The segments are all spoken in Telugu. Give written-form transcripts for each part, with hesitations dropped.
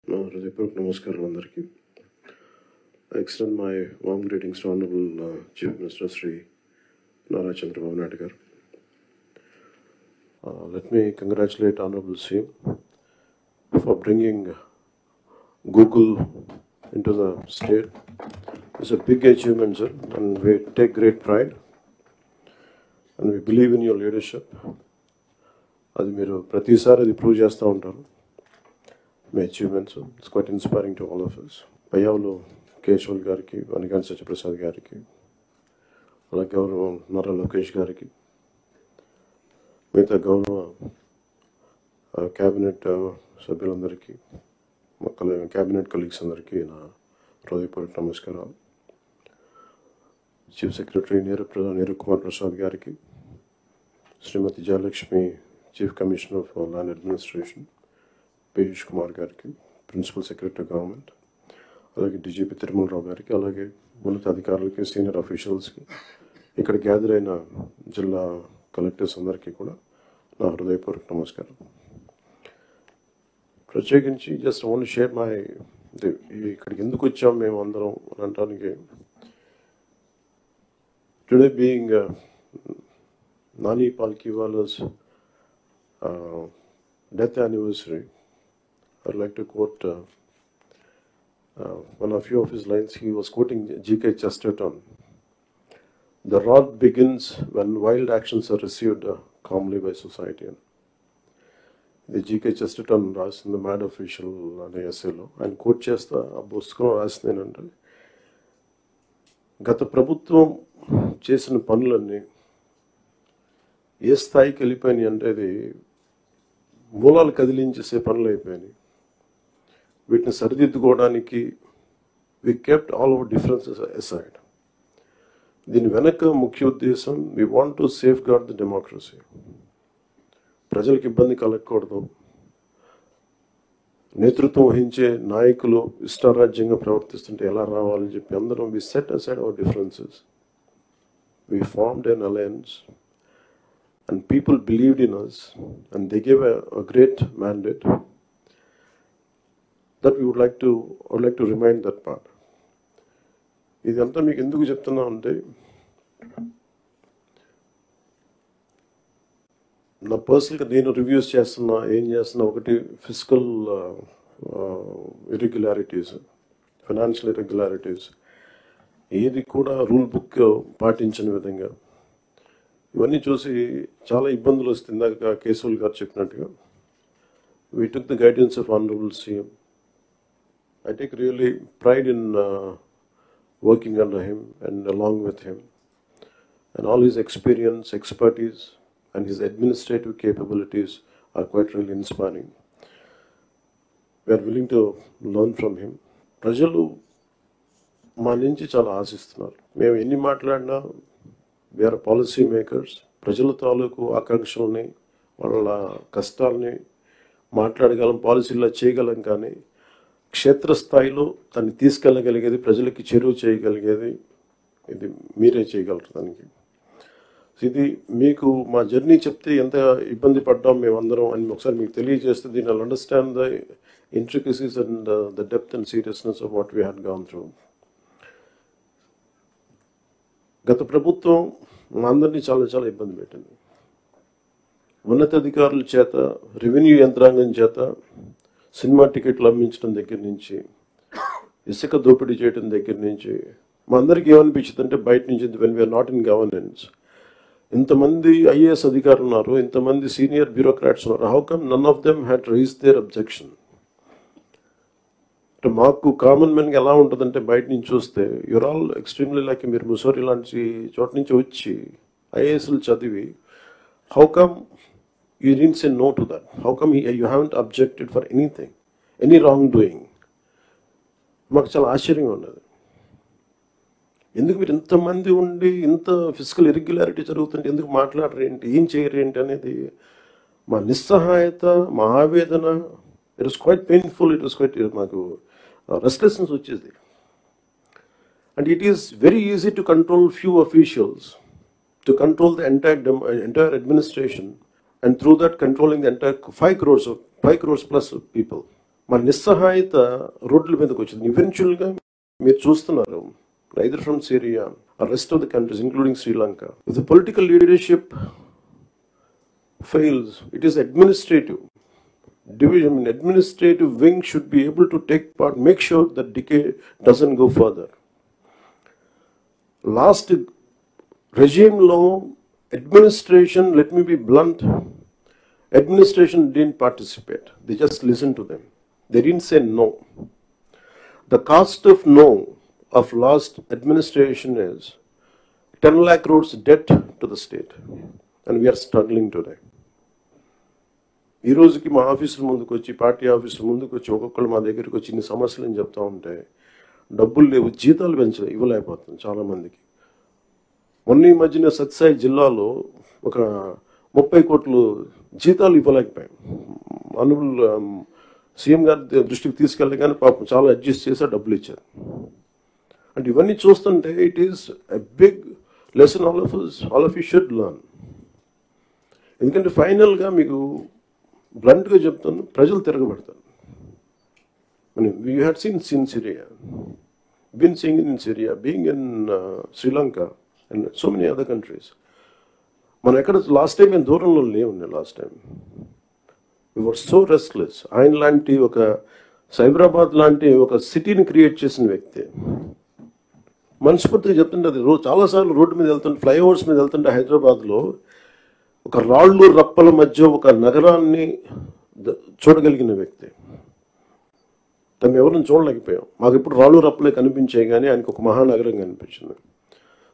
హృదయపూర్వక నమస్కారం అందరికీ. I extend my warm greetings to Honorable Chief Minister Sri Nara Chandrababu Naidu garu. Let me congratulate Honorable CM for bringing Google into the state. It's a big achievement, sir, and we take great pride and we believe in your leadership. అది మీరు ప్రతిసారి అది ప్రూవ్ చేస్తూ ఉంటారు. మీ achievements it's quite inspiring to all of us. Payyavula Keshav గారికి, వనిగాని సత్యప్రసాద్ గారికి, అలాగే గౌరవ నారా లోకేష్ గారికి, మిగతా గౌరవ క్యాబినెట్ సభ్యులందరికీ, క్యాబినెట్ కలీగ్స్ అందరికీ నా హృదయపూర్వక నమస్కారాలు. చీఫ్ సెక్రటరీ నీరు కుమార్ ప్రసాద్ గారికి, Shrimati Jayalakshmi chief commissioner for land administration, Piyush Kumar గారికి, ప్రిన్సిపల్ సెక్రటరీ గవర్నమెంట్, అలాగే డీజీపీ తిరుమలరావు గారికి, అలాగే ఉన్నత అధికారులకి, సీనియర్ అఫీషియల్స్కి, ఇక్కడ గ్యాదర్ అయిన జిల్లా కలెక్టర్స్ అందరికీ కూడా నా హృదయపూర్వక నమస్కారం. ప్రత్యేకించి జస్ట్ ఓన్లీ షేర్ మై ఇక్కడికి ఎందుకు వచ్చాం మేము అందరం అని అనడానికి, today being Nani Palkhivala's death anniversary, I'd like to quote one of few of his lines. He was quoting G.K. Chesterton. The wrath begins when wild actions are received calmly by society. The G.K. Chesterton రాసిన ద మ్యాడ్ అఫీషియల్ అనే ఎస్సేలో ఆయన కోట్ చేస్తా ఆ పుస్తకం రాసింది ఏంటంటే, గత ప్రభుత్వం చేసిన పనులన్నీ ఏ స్థాయికి వెళ్ళిపోయినాయి అంటే అది మూలాలు కదిలించేసే పనులు అయిపోయినాయి. వీటిని సరిదిద్దుకోవడానికి we kept all our differences aside. దీని వెనక ముఖ్య ఉద్దేశం, we want to safeguard the democracy. ప్రజలకు ఇబ్బంది కలగకూడదు. నేతృత్వం వహించే నాయకులు ఇష్టారాజ్యంగా ప్రవర్తిస్తుంటే ఎలా రావాలని చెప్పి అందరం we set aside our differences. We formed an alliance and people believed in us and they gave a great mandate that we would like to remind that part. ఇదంతా మీకు ఎందుకు చెప్తున్నా అంటే, నా పర్సనల్గా నేను రివ్యూస్ చేస్తున్నా, ఏం చేస్తున్నా, ఒకటి ఫిజికల్ ఇర్రెగ్యులారిటీస్, ఫైనాన్షియల్ ఇర్రెగ్యులారిటీస్, ఏది కూడా రూల్ బుక్ పాటించని విధంగా ఇవన్నీ చూసి చాలా ఇబ్బందులు వస్తుంది. ఇందాక కేశవల్ గారు చెప్పినట్టుగా we took the guidance of Honorable CM. I take really pride in working under him and along with him, and all his experience, expertise and his administrative capabilities are quite really inspiring. We are willing to learn from him. ప్రజలు మా నుంచి చాలా ఆశిస్తున్నారు. మేము ఎన్ని మాట్లాడినా we are policy makers. ప్రజల తాలూకు ఆకాంక్షల్ని, వాళ్ళ కష్టాలని మాట్లాడగలం, పాలసీల్లో చేయగలం, కానీ క్షేత్రస్థాయిలో దాన్ని తీసుకెళ్ళగలిగేది, ప్రజలకి చేరువ చేయగలిగేది ఇది మీరే చేయగలరు. దానికి ఇది మీకు మా జర్నీ చెప్తే ఎంత ఇబ్బంది పడ్డాం మేమందరం అని ఒకసారి మీకు తెలియజేస్తే, దీని I'll understand the intricacies and the depth and seriousness of what we had gone through. గత ప్రభుత్వం మా అందరినీ చాలా చాలా ఇబ్బంది పెట్టింది. ఉన్నతాధికారుల చేత, రెవెన్యూ యంత్రాంగం చేత సినిమా టికెట్లు అమ్మించడం దగ్గర నుంచి, ఇసుక దోపిడీ చేయడం దగ్గర నుంచి మా అందరికీ ఏమనిపించింది అంటే, బయట నుంచి when we're not in governance, ఇంతమంది ఐఏఎస్ అధికారులు ఉన్నారు, ఇంతమంది సీనియర్ బ్యూరోక్రాట్స్ ఉన్నారు, how come none of them had raise their objection. అంటే మాకు కామన్ మెన్గా ఎలా ఉంటుందంటే, బయట నుంచి చూస్తే యూర్ ఆల్ ఎక్స్ట్రీమ్లీ లైక్, మీరు ముసోరి లాంటి చోట నుంచి వచ్చి ఐఏఎస్లు చదివి, how come you didn't say no to that, how come you haven't objected for anything, any wrong doing. మాకు చాలా ఆశ్చర్యంగా ఉన్నది. ఎందుకు మీరు ఇంతమంది ఉండి ఇంత ఫిజికల్ ఇర్రెగ్యులారిటీ జరుగుతుంటే ఎందుకు మాట్లాడరు ఏంటి, ఏం చేయరు ఏంటి అనేది మా నిస్సహాయత, మా ఆవేదన. It was quite painful. It was quite, మాకు రెస్ట్లెస్నెస్ వచ్చేది. And it is very easy to control few officials, to control the entire administration, and through that controlling the entire 5 crores plus of people. మన నిస్సహాయత రోడ్ల మీదకి వచ్చింది. ఈవెన్చువల్గా మీరు చూస్తున్నారు, either from Syria or rest of the countries, including Sri Lanka. If the political leadership fails, it is administrative division. Administrative wing should be able to take part, make sure that decay doesn't go further. Last regime law, administration, let me be blunt, administration didn't participate. They just listened to them. They didn't say no. The cost of no of last administration is 10 lakh crores debt to the state, and we are struggling today. ఈ రోజుకి మా ఆఫీసుల ముందుకు వచ్చి, పార్టీ ఆఫీసుల ముందుకు వచ్చి ఒక్కొక్కళ్ళు మా దగ్గరికి వచ్చి ఇన్ని సమస్యలు అని చెప్తా ఉంటే డబ్బులు లేవు, జీతాలు ఇవ్వలేకపోతుంది చాలామందికి. మొన్న ఈ మధ్యన సత్యసాయి జిల్లాలో ఒక 30 కోట్లు జీతాలు ఇవ్వలేకపోయాం. అనుబుల్ సీఎం గారి దృష్టికి తీసుకెళ్ళగానే పాపం చాలా అడ్జస్ట్ చేసి డబ్బులు ఇచ్చారు. అంటే ఇవన్నీ చూస్తుంటే it is a big lesson all of you should learn. ఎందుకంటే ఫైనల్గా మీకు బ్లంట్గా చెప్తాను, ప్రజలు తిరగబడతారు. We had seen Syria, been seeing it in Syria, being in Sri Lanka and so many other countries. మనం ఎక్కడ లాస్ట్ టైం మేము దూరంలో లేవున్నాయి. Last time we were so restless. ఆయన లాంటి ఒక సైబరాబాద్ లాంటి ఒక సిటీని క్రియేట్ చేసిన వ్యక్తి మనస్ఫూర్తిగా చెప్తుంటే, అది చాలాసార్లు రోడ్డు మీద వెళ్తుంటే, ఫ్లైఓవర్స్ మీద వెళ్తుంటే హైదరాబాద్లో ఒక రాళ్ళు రప్పల మధ్య ఒక నగరాన్ని చూడగలిగిన వ్యక్తి. తను ఎవరిని చూడలేకపోయాం. మాకు ఇప్పుడు రాళ్ళు రప్పలే కనిపించాయి, కానీ ఆయనకు ఒక మహానగరం కనిపించింది.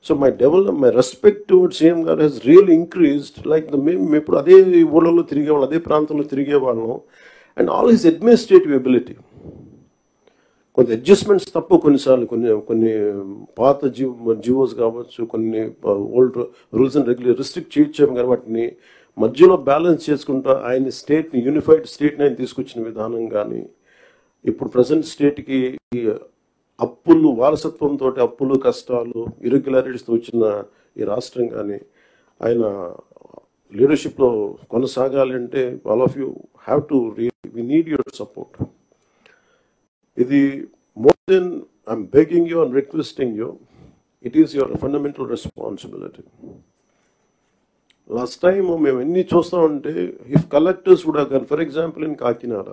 So my respect towards CM గారు హెస్ రియల్ ఇంక్రీజ్డ్. లైక్ మేము ఇప్పుడు అదే ఊళ్ళలో తిరిగేవాళ్ళం, అదే ప్రాంతంలో తిరిగేవాళ్ళం. And all his administrative ability, కొంత అడ్జస్ట్మెంట్స్ తప్ప కొన్నిసార్లు కొన్ని పాత జీవోస్ కావచ్చు, కొన్ని old rules and regulation restrict చేయొచ్చాము, కానీ వాటిని మధ్యలో బ్యాలెన్స్ చేసుకుంటా ఆయన స్టేట్ని, యూనిఫైడ్ స్టేట్ని ఆయన తీసుకొచ్చిన విధానం కానీ, ఇప్పుడు ప్రజెంట్ స్టేట్కి అప్పులు, వారసత్వంతో అప్పులు, కష్టాలు, ఇర్రెగ్యులారిటీస్తో వచ్చిన ఈ రాష్ట్రం కానీ, ఆయన లీడర్షిప్లో కొనసాగాలి అంటే all of you have to we need your support. ఇది more than I'm begging you and requesting you, it is your fundamental responsibility. Last time మేము ఎన్ని చూస్తామంటే, ఇఫ్ కలెక్టర్స్ కూడా కానీ, for example in Kakinada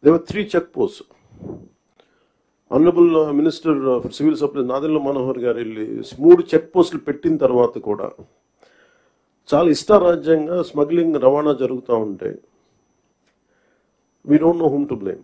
there were 3 check posts. Honourable minister for civil supplies Nadendla Manohar గారు వెళ్ళి 3 చెక్ పోస్టులు పెట్టిన తర్వాత కూడా చాలా ఇష్టారాజ్యంగా స్మగ్లింగ్, రవాణా జరుగుతూ ఉంటే, we don't know whom to blame.